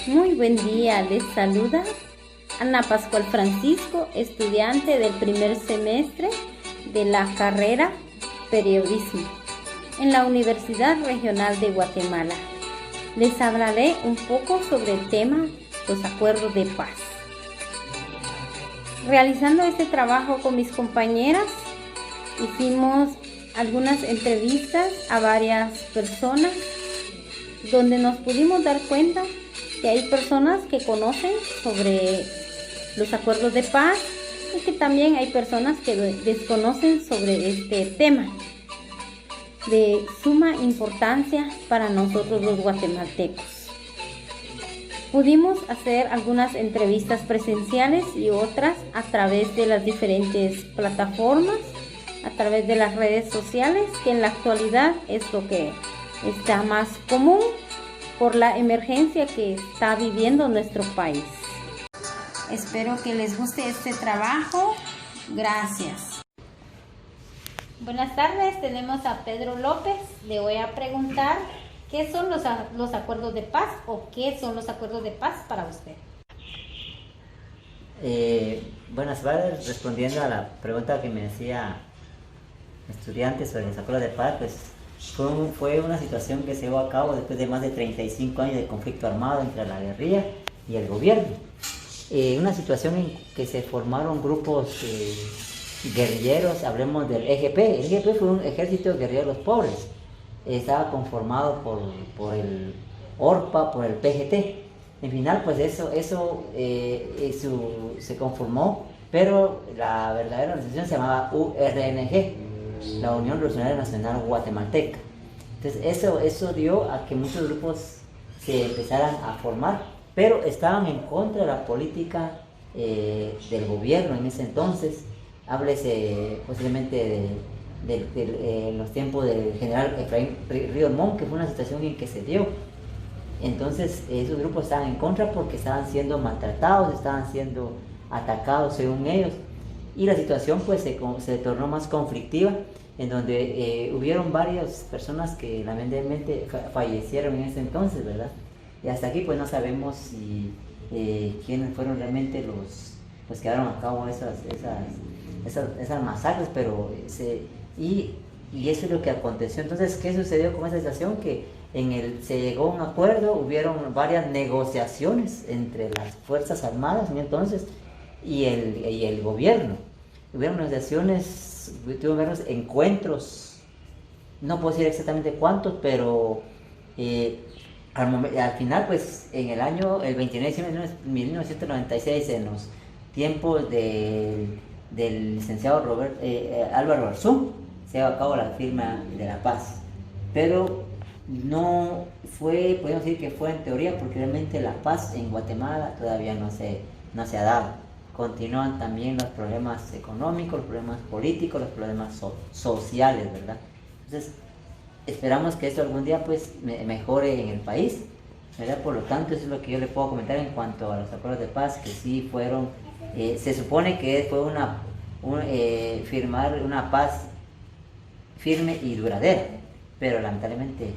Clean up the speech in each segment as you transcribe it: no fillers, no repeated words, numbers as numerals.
Muy buen día, les saluda Ana Pascual Francisco, estudiante del primer semestre de la carrera Periodismo en la Universidad Regional de Guatemala. Les hablaré un poco sobre el tema los acuerdos de paz. Realizando este trabajo con mis compañeras, hicimos algunas entrevistas a varias personas donde nos pudimos dar cuenta que hay personas que conocen sobre los acuerdos de paz y que también hay personas que desconocen sobre este tema de suma importancia para nosotros los guatemaltecos. Pudimos hacer algunas entrevistas presenciales y otras a través de las diferentes plataformas, a través de las redes sociales, que en la actualidad es lo que está más común por la emergencia que está viviendo nuestro país. Espero que les guste este trabajo. Gracias. Buenas tardes, tenemos a Pedro López. Le voy a preguntar qué son los acuerdos de paz o qué son los acuerdos de paz para usted. Buenas tardes, respondiendo a la pregunta que me hacía estudiantes sobre los acuerdos de paz, pues fue una situación que se llevó a cabo después de más de 35 años de conflicto armado entre la guerrilla y el gobierno. Una situación en que se formaron grupos guerrilleros, hablemos del EGP. El EGP fue un ejército de guerrilleros pobres. Estaba conformado por el ORPA, por el PGT. En final, pues eso se conformó, pero la verdadera organización se llamaba URNG, la Unión Revolucionaria Nacional Guatemalteca. Entonces eso dio a que muchos grupos se empezaran a formar, pero estaban en contra de la política del gobierno en ese entonces. Háblese posiblemente de los tiempos del general Efraín Ríos Montt, que fue una situación en que se dio. Entonces esos grupos estaban en contra porque estaban siendo maltratados, estaban siendo atacados según ellos, y la situación pues se tornó más conflictiva, en donde hubieron varias personas que lamentablemente fallecieron en ese entonces, ¿verdad? Y hasta aquí pues no sabemos si quiénes fueron realmente los que llevaron a cabo esas masacres, pero y eso es lo que aconteció. Entonces, ¿qué sucedió con esa situación? Que se llegó a un acuerdo, hubieron varias negociaciones entre las Fuerzas Armadas en entonces y el gobierno. Hubieron negociaciones, tuvieron varios encuentros, no puedo decir exactamente cuántos, pero al final, pues en el 29 de diciembre de 1996, en los tiempos del licenciado Álvaro Arzú, se llevó a cabo la firma de la paz. Pero no fue, podemos decir que fue en teoría, porque realmente la paz en Guatemala todavía no se ha dado. Continúan también los problemas económicos, los problemas políticos, los problemas sociales, ¿verdad? Entonces, esperamos que esto algún día pues mejore en el país, ¿verdad? Por lo tanto, eso es lo que yo le puedo comentar en cuanto a los acuerdos de paz, que sí fueron, se supone que fue firmar una paz firme y duradera, pero lamentablemente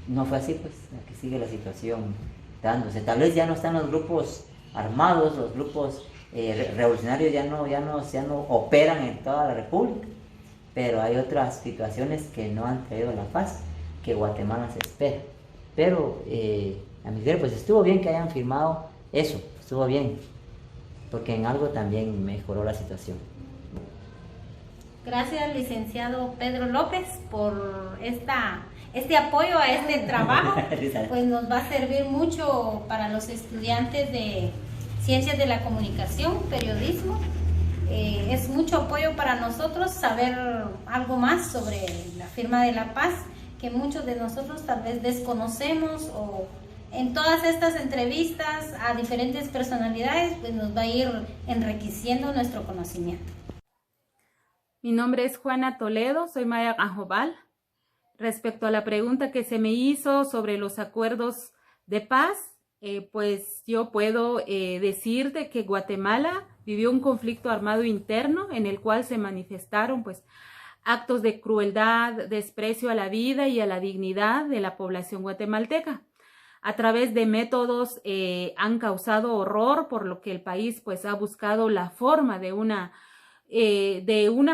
no fue así, pues aquí sigue la situación dándose. Tal vez ya no están los grupos armados, los grupos revolucionarios ya no operan en toda la república, pero hay otras situaciones que no han traído la paz que Guatemala se espera. Pero a mi ver, pues estuvo bien que hayan firmado eso, estuvo bien, porque en algo también mejoró la situación. Gracias, licenciado Pedro López, por este apoyo a este trabajo. Pues nos va a servir mucho para los estudiantes de Ciencias de la Comunicación, Periodismo. Es mucho apoyo para nosotros saber algo más sobre la firma de la paz, que muchos de nosotros tal vez desconocemos, o en todas estas entrevistas a diferentes personalidades, pues nos va a ir enriqueciendo nuestro conocimiento. Mi nombre es Juana Toledo, soy Maya Gajobal. Respecto a la pregunta que se me hizo sobre los acuerdos de paz, pues yo puedo decir de que Guatemala vivió un conflicto armado interno en el cual se manifestaron pues actos de crueldad, desprecio a la vida y a la dignidad de la población guatemalteca. a través de métodos han causado horror, por lo que el país pues ha buscado la forma de una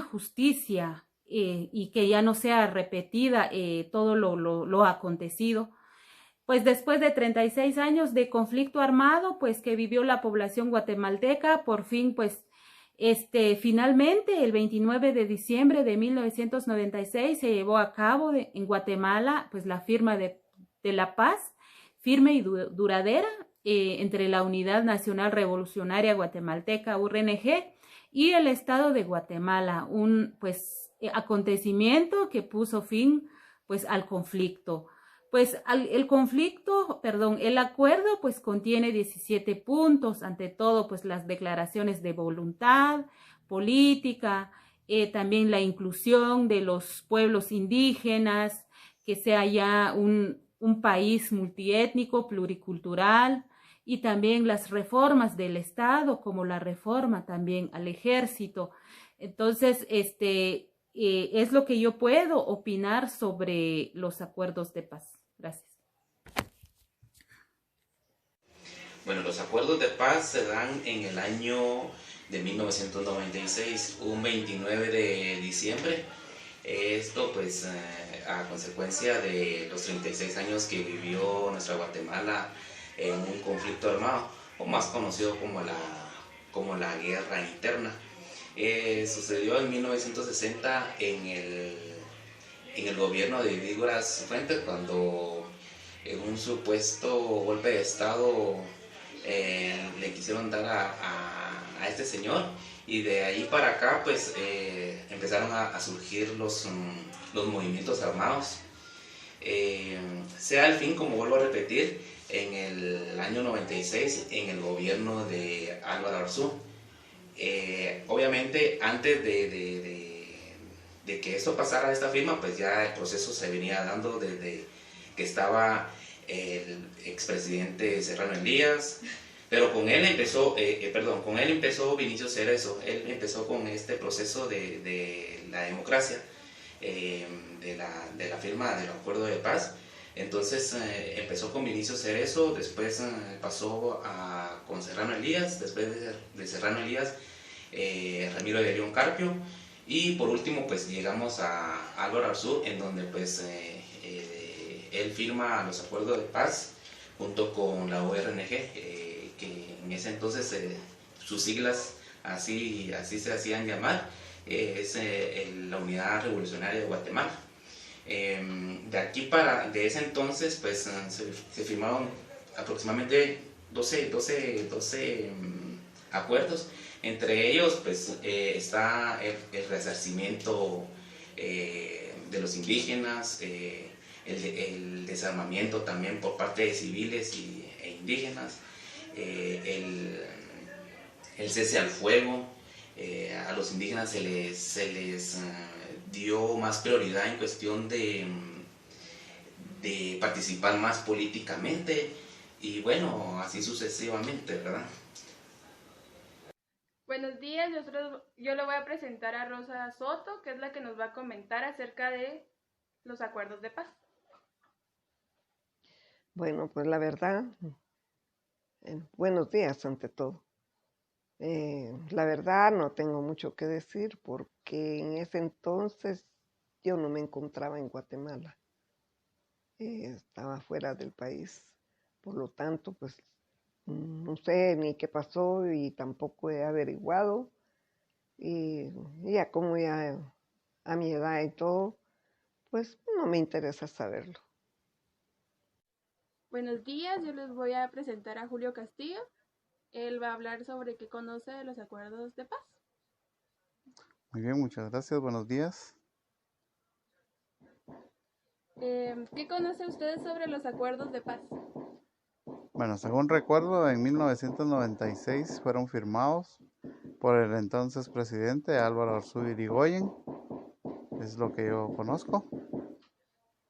justicia y que ya no sea repetida todo lo acontecido. Pues después de 36 años de conflicto armado, pues que vivió la población guatemalteca, por fin, pues, finalmente, el 29 de diciembre de 1996 se llevó a cabo en Guatemala, pues, la firma de la paz, firme y duradera, entre la Unidad Nacional Revolucionaria Guatemalteca, URNG, y el Estado de Guatemala, un, pues, acontecimiento que puso fin, pues, al conflicto. Pues el acuerdo pues contiene 17 puntos, ante todo pues las declaraciones de voluntad política, también la inclusión de los pueblos indígenas, que sea ya un país multiétnico, pluricultural, y también las reformas del Estado, como la reforma también al ejército. Entonces, es lo que yo puedo opinar sobre los acuerdos de paz. Gracias. Bueno, los acuerdos de paz se dan en el año de 1996, un 29 de diciembre. Esto pues a consecuencia de los 36 años que vivió nuestra Guatemala en un conflicto armado, o más conocido como la guerra interna. Sucedió en 1960 en el gobierno de Dígoras Fuentes, cuando en un supuesto golpe de Estado le quisieron dar a este señor, y de ahí para acá pues empezaron a surgir los movimientos armados. Sea al fin, como vuelvo a repetir, en el año 96 en el gobierno de Álvaro Arzú. Obviamente antes de que esto pasara a esta firma, pues ya el proceso se venía dando desde que estaba el expresidente Serrano Elías, pero con él empezó Vinicio Cerezo. Él empezó con este proceso de la democracia, de la firma del acuerdo de paz. Entonces empezó con Vinicio Cerezo, después pasó con Serrano Elías, después de Serrano Elías Ramiro de León Carpio, y por último pues llegamos a Álvaro Arzú, en donde pues él firma los acuerdos de paz junto con la URNG, que en ese entonces sus siglas así se hacían llamar, es la Unidad Revolucionaria de Guatemala. De ese entonces pues se firmaron aproximadamente 12 acuerdos. Entre ellos pues está el resarcimiento de los indígenas, el desarmamiento también por parte de civiles e indígenas, el cese al fuego. A los indígenas se les dio más prioridad en cuestión de participar más políticamente, y bueno, así sucesivamente, ¿verdad? Buenos días, yo le voy a presentar a Rosa Soto, que es la que nos va a comentar acerca de los acuerdos de paz. Bueno, pues la verdad, buenos días ante todo. La verdad no tengo mucho que decir porque en ese entonces yo no me encontraba en Guatemala, estaba fuera del país, por lo tanto pues no sé ni qué pasó y tampoco he averiguado, y ya como ya a mi edad y todo, pues no me interesa saberlo. Buenos días, yo les voy a presentar a Julio Castillo. Él va a hablar sobre qué conoce de los acuerdos de paz. Muy bien, muchas gracias. Buenos días. ¿Qué conoce usted sobre los acuerdos de paz? Bueno, según recuerdo, en 1996 fueron firmados por el entonces presidente Álvaro Arzú Irigoyen. Es lo que yo conozco.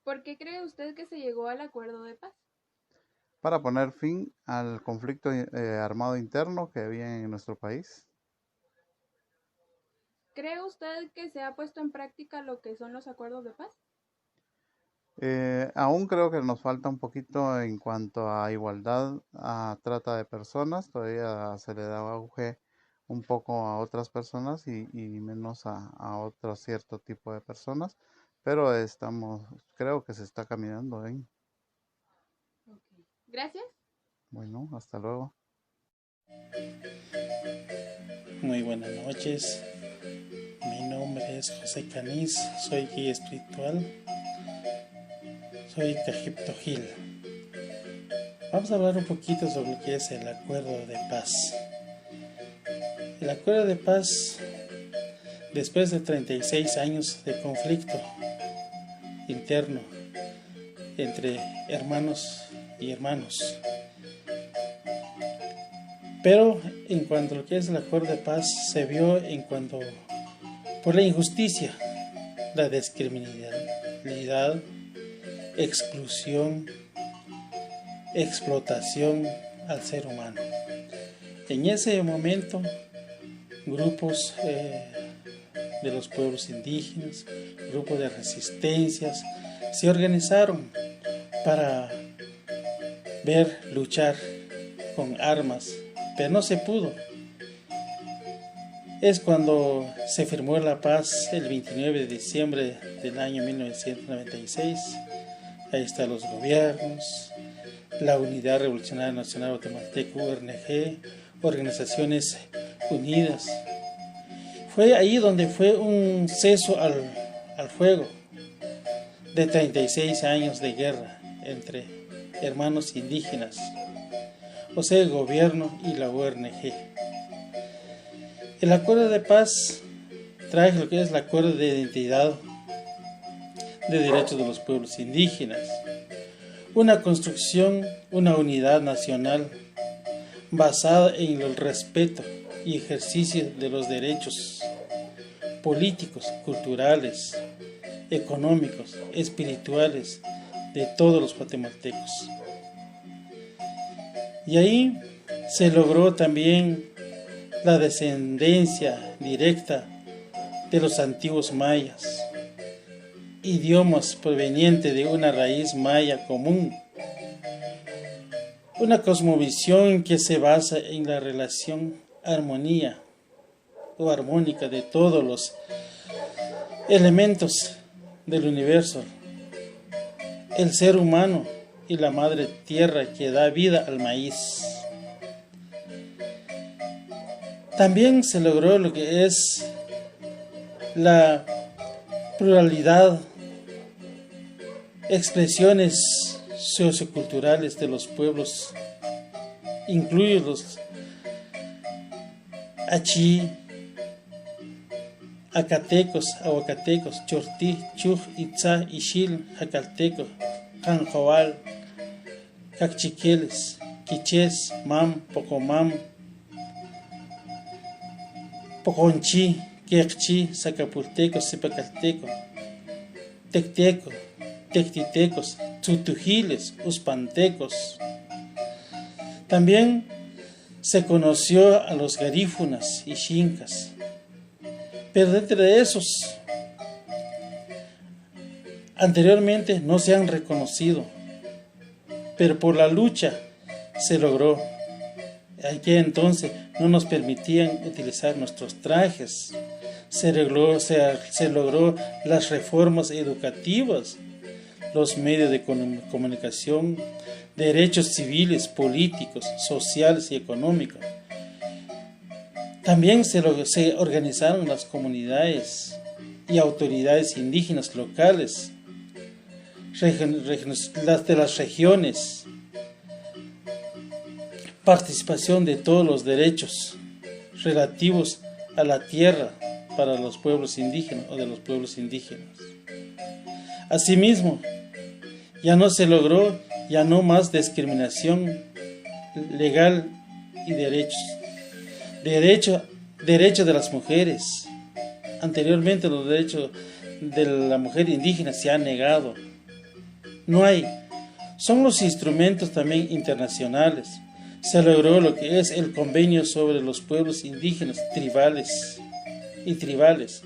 ¿Por qué cree usted que se llegó al acuerdo de paz? Para poner fin al conflicto armado interno que había en nuestro país. ¿Cree usted que se ha puesto en práctica lo que son los acuerdos de paz? Aún creo que nos falta un poquito en cuanto a igualdad, a trata de personas, todavía se le da auge un poco a otras personas y menos a otro cierto tipo de personas, pero creo que se está caminando bien. Gracias. Bueno, hasta luego. Muy buenas noches. Mi nombre es José Caniz, soy guía espiritual. Soy Cajipto Gil. Vamos a hablar un poquito sobre lo que es el acuerdo de paz. El acuerdo de paz, después de 36 años de conflicto interno entre hermanos y hermanos. Pero en cuanto a lo que es el acuerdo de paz, se vio en cuanto por la injusticia, la discriminalidad, exclusión, explotación al ser humano. En ese momento, grupos de los pueblos indígenas, grupos de resistencias, se organizaron para luchar con armas, pero no se pudo. Es cuando se firmó la paz el 29 de diciembre del año 1996. Ahí están los gobiernos, la Unidad Revolucionaria Nacional Guatemalteca, URNG, Organizaciones Unidas. Fue ahí donde fue un cese al fuego de 36 años de guerra entre hermanos indígenas, o sea, el gobierno y la URNG. El acuerdo de paz trae lo que es el acuerdo de identidad de derechos de los pueblos indígenas, una construcción, una unidad nacional basada en el respeto y ejercicio de los derechos políticos, culturales, económicos, espirituales de todos los guatemaltecos. Y ahí se logró también la descendencia directa de los antiguos mayas, idiomas provenientes de una raíz maya común, una cosmovisión que se basa en la relación armonía o armónica de todos los elementos del universo, el ser humano y la madre tierra que da vida al maíz. También se logró lo que es la pluralidad, expresiones socioculturales de los pueblos, incluidos los achí, acatecos, aguacatecos, chortí, chuj, itzá, ixil, jacalteco, canjoal, cacchiqueles, quichés, mam, pocomam, poconchi, quechchi, sacapulteco, zipacalteco, tecteco, tectitecos, tutujiles, uspantecos. También se conoció a los garífunas y xincas, pero entre esos anteriormente no se han reconocido, pero por la lucha se logró. Aquí entonces no nos permitían utilizar nuestros trajes. Se logró las reformas educativas, los medios de comunicación, derechos civiles, políticos, sociales y económicos. También se organizaron las comunidades y autoridades indígenas locales, las de las regiones, participación de todos los derechos relativos a la tierra para los pueblos indígenas o de los pueblos indígenas. Asimismo, ya no se logró ya no más discriminación legal y derechos de las mujeres. Anteriormente los derechos de la mujer indígena se han negado. No hay. Son los instrumentos también internacionales. Se logró lo que es el convenio sobre los pueblos indígenas tribales y tribales.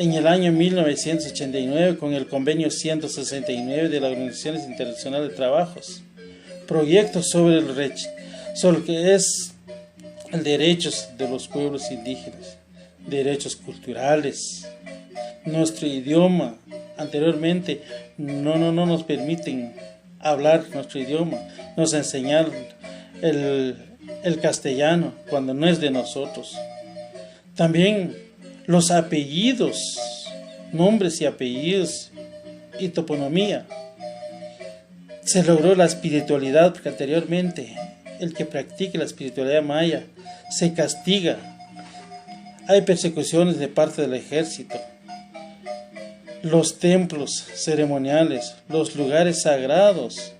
en el año 1989 con el convenio 169 de la Organización Internacional de Trabajos, proyectos sobre lo que es el derechos de los pueblos indígenas, derechos culturales, nuestro idioma. Anteriormente no nos permiten hablar nuestro idioma, nos enseñan el castellano cuando no es de nosotros. También los apellidos, nombres y apellidos y toponimia. Se logró la espiritualidad, porque anteriormente el que practique la espiritualidad maya se castiga. Hay persecuciones de parte del ejército. Los templos ceremoniales, los lugares sagrados,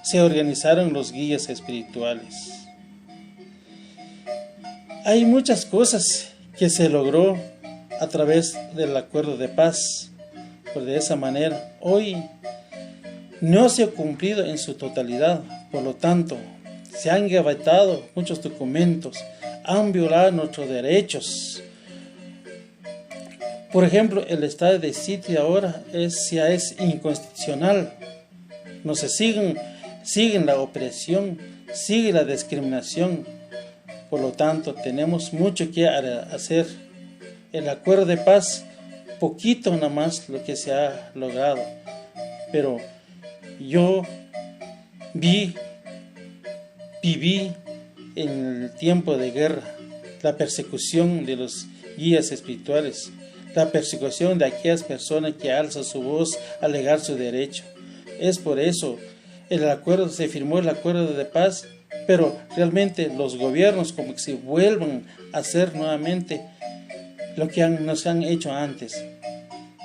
se organizaron los guías espirituales. Hay muchas cosas que se logró a través del acuerdo de paz. Pues de esa manera, hoy no se ha cumplido en su totalidad. Por lo tanto, se han gavetado muchos documentos, han violado nuestros derechos. Por ejemplo, el estado de sitio ahora ya es inconstitucional. No se siguen la opresión, sigue la discriminación. Por lo tanto, tenemos mucho que hacer. El acuerdo de paz, poquito nada más lo que se ha logrado. Pero yo viví en el tiempo de guerra la persecución de los guías espirituales, la persecución de aquellas personas que alzan su voz a alegar su derecho. Es por eso se firmó el acuerdo de paz, pero realmente los gobiernos como que se vuelvan a hacer nuevamente lo que nos han hecho antes.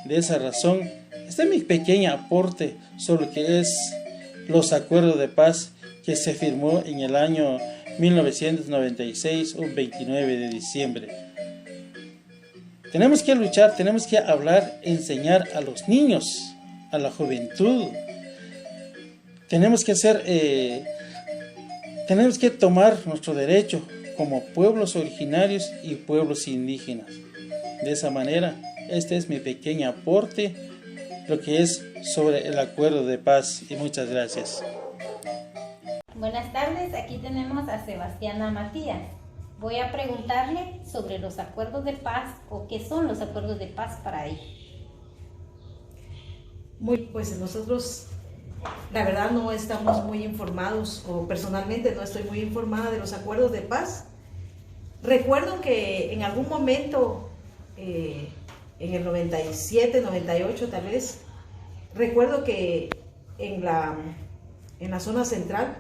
De esa razón, este es mi pequeño aporte sobre lo que es los acuerdos de paz que se firmó en el año 1996, un 29 de diciembre. Tenemos que luchar, tenemos que hablar, enseñar a los niños, a la juventud. Tenemos que tomar nuestro derecho como pueblos originarios y pueblos indígenas. De esa manera, este es mi pequeño aporte, lo que es sobre el acuerdo de paz, y muchas gracias. Buenas tardes, aquí tenemos a Sebastiana Matías. Voy a preguntarle sobre los acuerdos de paz o qué son los acuerdos de paz para ella. Pues nosotros la verdad no estamos muy informados, o personalmente no estoy muy informada de los acuerdos de paz. Recuerdo que en algún momento, en el 97, 98 tal vez, recuerdo que en la zona central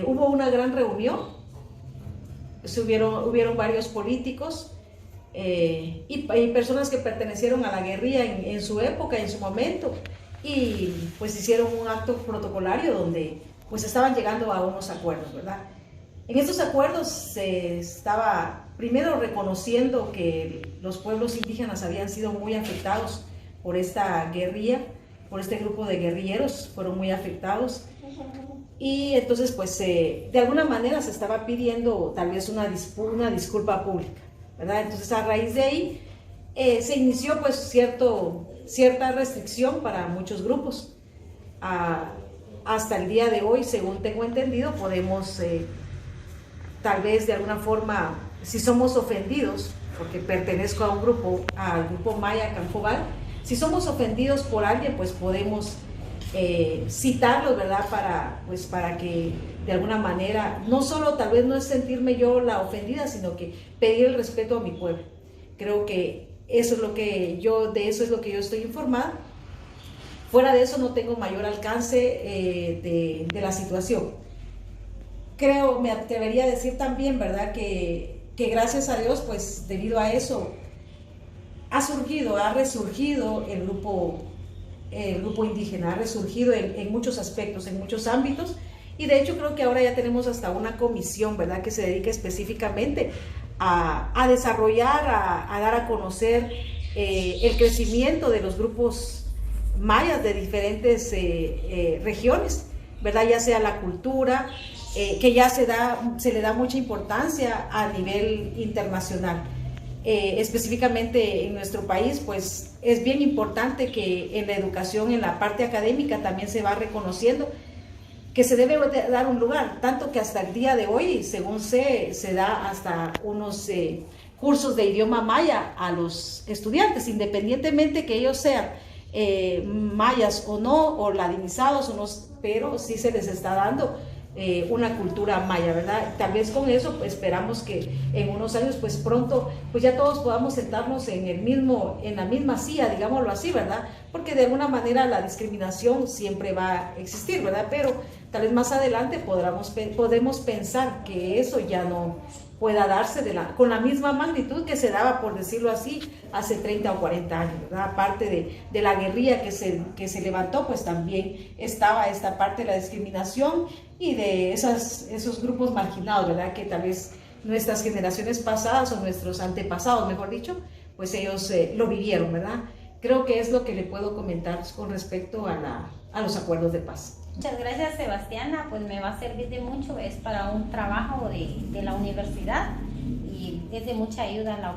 hubo una gran reunión. Hubieron varios políticos y personas que pertenecieron a la guerrilla en su época, en su momento, y pues hicieron un acto protocolario donde pues estaban llegando a unos acuerdos, ¿verdad? En estos acuerdos se estaba primero reconociendo que los pueblos indígenas habían sido muy afectados por esta guerrilla, por este grupo de guerrilleros, fueron muy afectados. Y entonces, pues, de alguna manera se estaba pidiendo tal vez una disculpa pública, ¿verdad? Entonces, a raíz de ahí, se inició, pues, cierta restricción para muchos grupos. Hasta el día de hoy, según tengo entendido, podemos, tal vez de alguna forma, si somos ofendidos, porque pertenezco a un grupo, al grupo Maya Canjobal, si somos ofendidos por alguien, pues podemos citarlos, ¿verdad? Para que de alguna manera, no solo tal vez no es sentirme yo la ofendida, sino que pedir el respeto a mi pueblo. Creo que eso es lo que yo estoy informada. Fuera de eso no tengo mayor alcance de la situación. Me atrevería a decir también, ¿verdad? Que gracias a Dios, pues debido a eso, ha resurgido el grupo indígena, ha resurgido en muchos aspectos, en muchos ámbitos, y de hecho creo que ahora ya tenemos hasta una comisión, ¿verdad?, que se dedica específicamente a desarrollar, a dar a conocer el crecimiento de los grupos mayas de diferentes regiones, ¿verdad?, ya sea la cultura, que ya se le da mucha importancia a nivel internacional. específicamente en nuestro país, pues es bien importante que en la educación, en la parte académica, también se va reconociendo que se debe dar un lugar, tanto que hasta el día de hoy, según se da hasta unos cursos de idioma maya a los estudiantes, independientemente que ellos sean mayas o no, o ladinizados o no, pero sí se les está dando una cultura maya, ¿verdad? Tal vez con eso pues, esperamos que en unos años, pues pronto, pues ya todos podamos sentarnos en la misma silla, digámoslo así, ¿verdad? Porque de alguna manera la discriminación siempre va a existir, ¿verdad? Pero tal vez más adelante podemos pensar que eso ya no pueda darse con la misma magnitud que se daba, por decirlo así, hace 30 o 40 años, ¿verdad? Aparte de la guerrilla que se levantó, pues también estaba esta parte de la discriminación y de esos grupos marginados, ¿verdad? Que tal vez nuestras generaciones pasadas o nuestros antepasados, mejor dicho, pues ellos lo vivieron, ¿verdad? Creo que es lo que le puedo comentar con respecto a los acuerdos de paz. Muchas gracias, Sebastiana, pues me va a servir de mucho, es para un trabajo de la universidad y es de mucha ayuda la opinión.